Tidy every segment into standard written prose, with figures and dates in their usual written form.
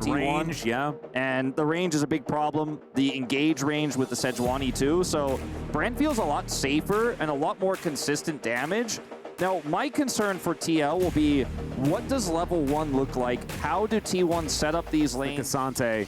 T1. Range, yeah. And the range is a big problem. The engage range with the Sejuani too. So Brand feels a lot safer and a lot more consistent damage. Now, my concern for TL will be, what does level 1 look like? How do T1 set up these lanes? Cassante.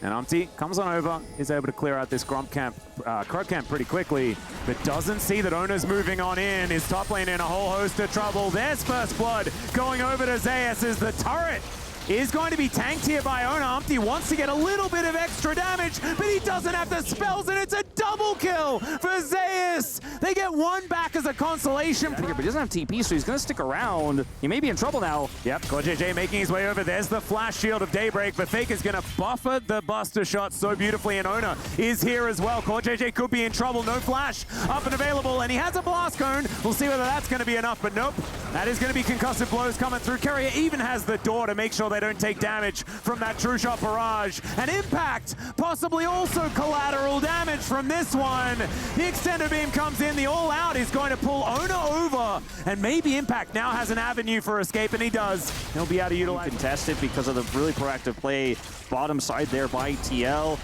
And Umpty comes on over, is able to clear out this Crud camp pretty quickly, but doesn't see that Ona's moving on in. His top lane in a whole host of trouble. There's first blood going over to Zeus as the turret is going to be tanked here by Ona. Umpty wants to get a little bit of extra damage, but he doesn't have the spells, and it's a double kill for Zeus. They get one back as a consolation. But he doesn't have TP, so he's going to stick around. He may be in trouble now. Yep, CoreJJ making his way over. There's the flash shield of Daybreak, but Fake is going to buffer the Buster shot so beautifully, and Ona is here as well. CoreJJ could be in trouble. No flash up and available, and he has a blast cone. We'll see whether that's going to be enough, but nope. That is going to be concussive blows coming through. Carrier even has the door to make sure they don't take damage from that True Shot barrage. And Impact, possibly also collateral damage from this one. The Extender Beam comes in, the All Out is going to pull Ona over, and maybe Impact now has an avenue for escape, and he does. He'll be able to utilize contested because of the really proactive play bottom side there by TL.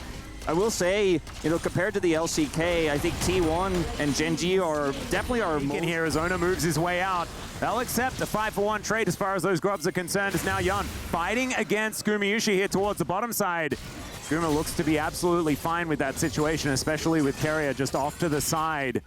I will say, you know, compared to the LCK, I think T1 and Gen.G are definitely our most... In here, Arizona moves his way out. They'll accept a 5-for-1 trade as far as those grubs are concerned. It's now Yun fighting against Gumayushi here towards the bottom side. Guma looks to be absolutely fine with that situation, especially with Carrier just off to the side.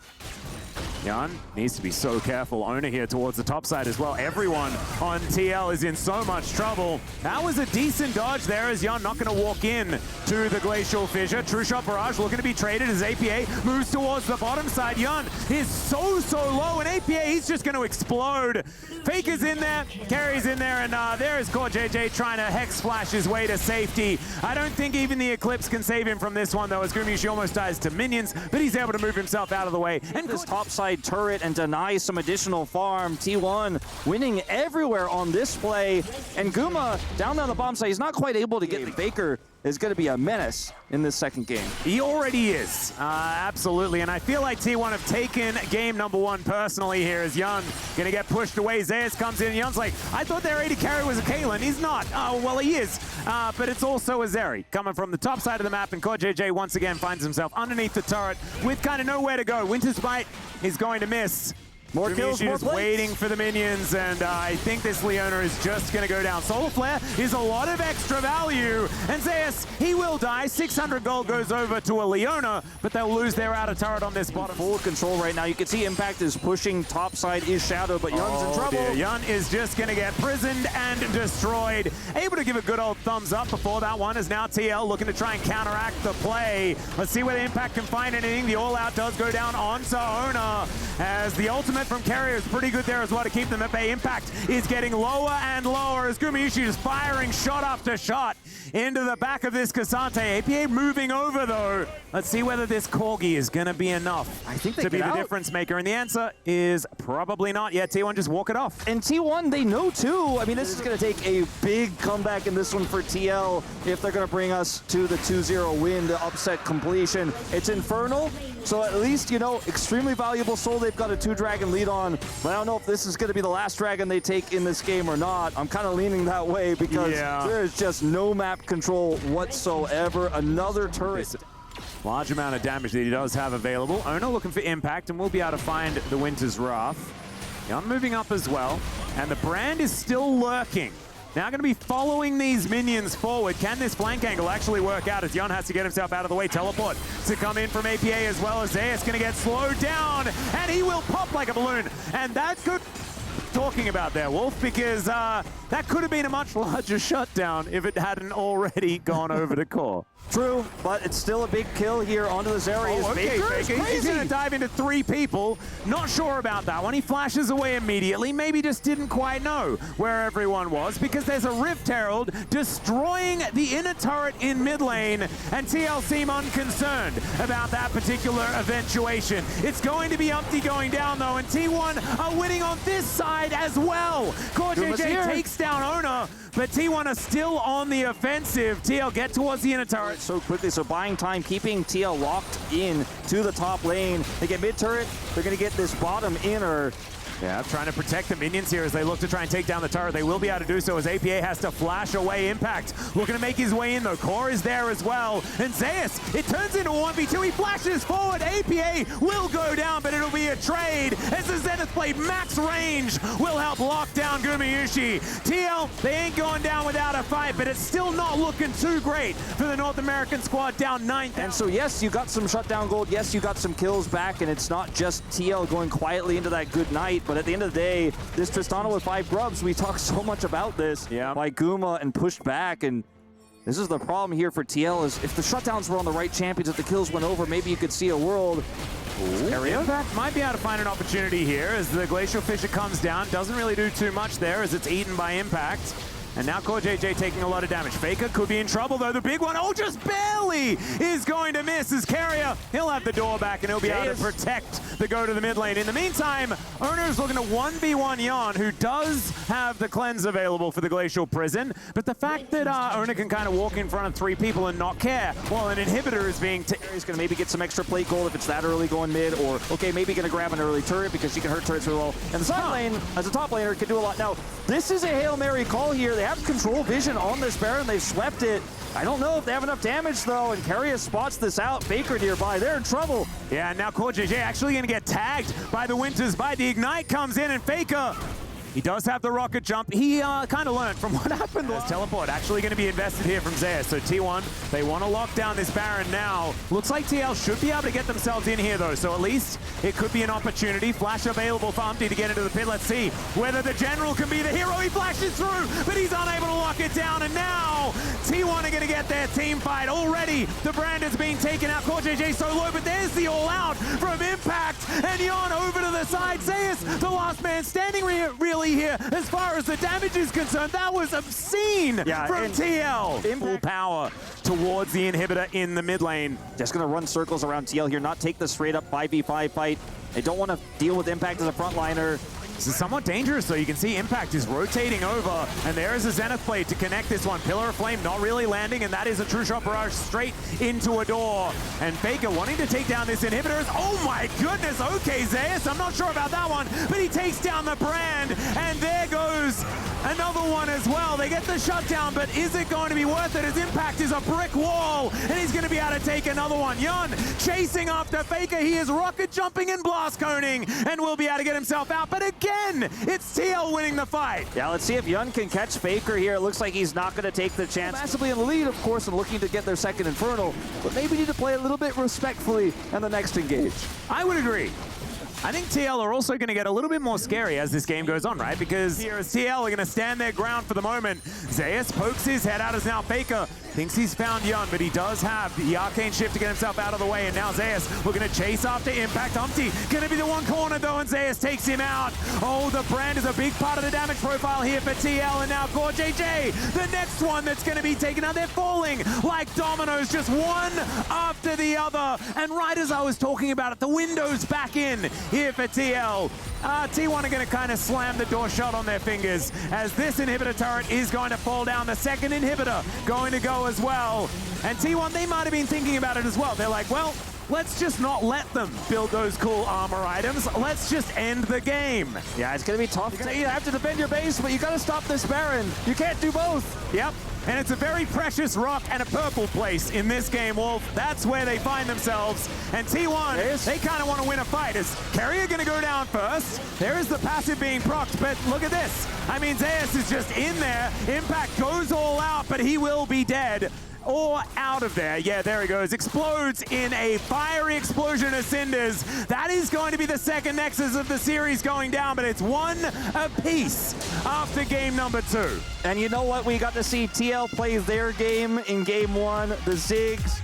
Yun needs to be so careful. Ona here towards the top side as well. Everyone on TL is in so much trouble. That was a decent dodge there as Yun not going to walk in to the Glacial Fissure. True Shot Barrage looking to be traded as APA moves towards the bottom side. Yun is so low, and APA, he's just going to explode. Faker's in there, Carry's in there, and there is CoreJJ trying to Hex Flash his way to safety. I don't think even the Eclipse can save him from this one, though, as Gumayushi almost dies to minions, but he's able to move himself out of the way. And this top side turret and deny some additional farm. T1 winning everywhere on this play, and Guma down on the bottom side, he's not quite able to get the Baker. Is going to be a menace in this second game. He already is, absolutely, and I feel like T1 have taken game number 1 personally here as Yun going to get pushed away. Zeus comes in, and Yun's like, I thought their AD carry was a Caitlyn. He's not. Oh, well, he is, but it's also a Zeri coming from the top side of the map, and CoreJJ once again finds himself underneath the turret with kind of nowhere to go. Winter's Bite is going to miss. More kills, more plates. Waiting for the minions, and I think this Leona is just going to go down. Solar Flare is a lot of extra value, and Zeus, he will die. 600 gold goes over to a Leona, but they'll lose their outer turret on this bottom. Full control right now. You can see Impact is pushing top side, is Shadow, but Yun's in trouble. Dear. Yun is just going to get prisoned and destroyed. Able to give a good old thumbs up before that one, is now TL looking to try and counteract the play. Let's see whether Impact can find anything. The All-Out does go down onto Ona, as the ultimate from Carrier is pretty good there as well to keep them at bay. Impact is getting lower and lower as Gumayushi is firing shot after shot into the back of this Cassante. APA moving over though. Let's see whether this Corgi is going to be enough to be the difference maker, and the answer is probably not. Yeah, T1 just walk it off. And T1, they know too. I mean, this is going to take a big comeback in this one for TL if they're going to bring us to the 2-0 win, the upset completion. It's Infernal, so at least, you know, extremely valuable soul they've got a 2-dragon lead on, but I don't know if this is going to be the last dragon they take in this game or not. I'm kind of leaning that way because there's just no map control whatsoever. Another turret. Large amount of damage that he does have available. Ona looking for Impact, and we'll be able to find the Winter's Wrath. Yun moving up as well, and the Brand is still lurking. Now going to be following these minions forward. Can this flank angle actually work out as Yun has to get himself out of the way? Teleport to come in from APA as well as Zeus going to get slowed down, and he will pop like a balloon. And that's good talking about there, Wolf, because that could have been a much larger shutdown if it hadn't already gone over to core. True, but it's still a big kill here onto the Zeri. Oh, okay, he's going to dive into 3 people. Not sure about that one. He flashes away immediately. Maybe just didn't quite know where everyone was, because there's a Rift Herald destroying the inner turret in mid lane, and TL seem unconcerned about that particular eventuation. It's going to be Umpty going down, though, and T1 are winning on this side as well. CoreJJ takes down Ona, but T1 are still on the offensive. TL get towards the inner turret so quickly, so buying time, keeping TL locked in to the top lane. They get mid turret, they're gonna get this bottom inner. Yeah, trying to protect the minions here as they look to try and take down the turret. They will be able to do so as APA has to flash away Impact. Looking to make his way in though. Core is there as well. And Zeus, it turns into a 1v2. He flashes forward. APA will go down, but it'll be a trade as the Zenith Blade max range will help lock down Gumayusi. TL, they ain't going down without a fight, but it's still not looking too great for the North American squad down 9. And so yes, you got some shutdown gold. Yes, you got some kills back, and it's not just TL going quietly into that good night. But at the end of the day, this Tristana with 5 grubs, we talked so much about this by Guma and pushed back. And this is the problem here for TL is if the shutdowns were on the right champions, if the kills went over, maybe you could see a world. Impact might be able to find an opportunity here as the Glacial Fissure comes down. Doesn't really do too much there as it's eaten by Impact. And now Core JJ taking a lot of damage. Faker could be in trouble though. The big one, oh, just barely is going to miss as Carrier. He'll have the door back and he'll be able to protect the go to the mid lane. In the meantime, Owner's looking to 1v1 Yon, who does have the cleanse available for the Glacial Prison. But the fact that Owner can kind of walk in front of 3 people and not care, while an inhibitor is being... He's going to maybe get some extra plate gold if it's that early going mid, or, okay, maybe going to grab an early turret because you can hurt turrets really well. And the side lane, as a top laner, can do a lot. Now, this is a Hail Mary call here. They have control vision on this Baron. They've swept it. I don't know if they have enough damage, though, and Carrier spots this out. Faker nearby. They're in trouble. Yeah, and now Core JJ actually going to get tagged by the Winters. By the Ignite comes in, and Faker, he does have the rocket jump. He kind of learned from what happened. There's teleport actually going to be invested here from Zeus. So T1, they want to lock down this Baron now. Looks like TL should be able to get themselves in here, though. So at least it could be an opportunity. Flash available for Umpty to get into the pit. Let's see whether the General can be the hero. He flashes through, but he's unable to lock it down. And now T1 are going to get their team fight. Already the brand is being taken out. Core JJ so low, but there's the all-out from Impact. And Yon over to the side. Zeus, the last man standing really here as far as the damage is concerned. That was obscene from TL. Full power towards the inhibitor in the mid lane. Just going to run circles around TL here, not take the straight up 5v5 fight. They don't want to deal with Impact as a frontliner. This is somewhat dangerous, though. You can see Impact is rotating over, and there is a Zenith Blade to connect this one. Pillar of Flame not really landing, and that is a True Shot Barrage straight into a door. And Faker wanting to take down this inhibitor. Oh my goodness, okay, Zeus, I'm not sure about that one, but he takes down the brand, and there goes another one as well. They get the shutdown, but is it going to be worth it as Impact is a brick wall, and he's going to be able to take another one. Yon chasing after Faker. He is rocket jumping and blast coning, and will be able to get himself out, but again, it's TL winning the fight. Yeah, let's see if Yun can catch Faker here. It looks like he's not going to take the chance. Massively in the lead, of course, and looking to get their second Infernal, but maybe need to play a little bit respectfully in the next engage. I would agree. I think TL are also going to get a little bit more scary as this game goes on, right? Because here is TL are going to stand their ground for the moment. Zeus pokes his head out as now Faker thinks he's found Yun, but he does have the Arcane Shift to get himself out of the way. And now Zeus, we're going to chase after Impact. Umpty going to be the one corner, though, and Zeus takes him out. Oh, the brand is a big part of the damage profile here for TL. And now Core JJ, the next one that's going to be taken out. They're falling like dominoes, just one after the other. And right as I was talking about it, the window's back in here for TL. T1 are going to kind of slam the door shut on their fingers as this inhibitor turret is going to fall down. The second inhibitor going to go as well. And T1, they might have been thinking about it as well. They're like, well, let's just not let them build those cool armor items. Let's just end the game. Yeah, it's going to be tough. You have to defend your base, but you got to stop this Baron. You can't do both. Yep. And it's a very precious rock and a purple place in this game, Wolf. That's where they find themselves. And T1, they kind of want to win a fight. Is Carrier going to go down first? There is the passive being procced, but look at this. I mean, Zeus is just in there. Impact goes all out, but he will be dead. Or out of there. Yeah, there he goes. Explodes in a fiery explosion of cinders. That is going to be the second Nexus of the series going down, but it's one apiece after game number 2. And you know what? We got to see TL play their game in game 1. The Ziggs